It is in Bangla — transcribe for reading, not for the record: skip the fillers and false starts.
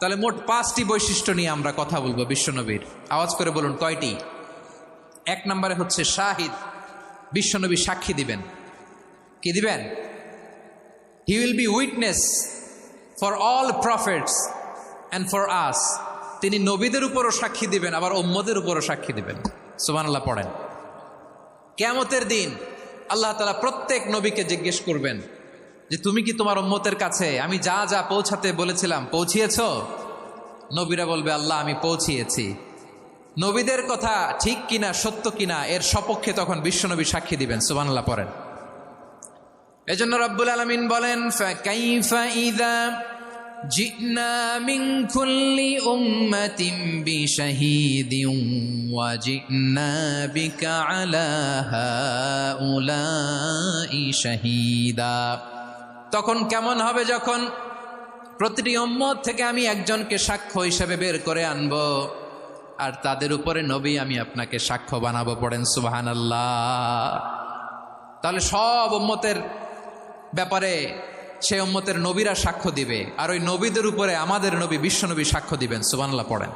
তাহলে মোট 5টি বৈশিষ্ট্য নিয়ে আমরা কথা বলবো বিশ্বনবীর। আওয়াজ করে বলুন কয়টি? 1 নম্বরে হচ্ছে শাহিদ, বিশ্বনবী সাক্ষী দিবেন। কি দিবেন? He will be witness for all prophets and for us. তিনি নবীদের উপরও সাক্ষী দিবেন, আবার উম্মতের উপরও সাক্ষী দিবেন। সুবহানাল্লাহ পড়েন। কিয়ামতের দিন আল্লাহ তাআলা প্রত্যেক নবীকে জিজ্ঞেস করবেন যে তুমি কি তোমার উম্মতের কাছে আমি যা যা পৌঁছাতে বলেছিলাম পৌঁছিয়েছো? নবীরা বলবে আল্লাহ আমি পৌঁছিয়েছি। নবীদের কথা ঠিক কিনা সত্য কিনা এর সপক্ষে তখন বিশ্বনবী সাক্ষী দিবেন। সুবহানাল্লাহ পড়েন। এজন্য রব্বুল আলামিন বলেন ফাকাইফা ইযা জিনা মিন কুল্লি উম্মাতিন বিশাহীদিন ওয়া জিনা বিকা আলা হাউলাই শাহীদা। তখন কেমন হবে যখন প্রতিটি উম্মত থেকে আমি একজনকে সাক্ষ্য হিসেবে বের করে আনবো, আর তাদের উপরে নবী আমি আপনাকে সাক্ষ্য বানাবো। পড়েন সুবহানাল্লাহ। তাহলে সব উম্মতের ব্যাপারে সেই উম্মতের নবীরা সাক্ষ্য দিবে, আর ওই নবীদের উপরে আমাদের নবী বিশ্বনবী সাক্ষ্য দিবেন। সুবহানাল্লাহ পড়েন।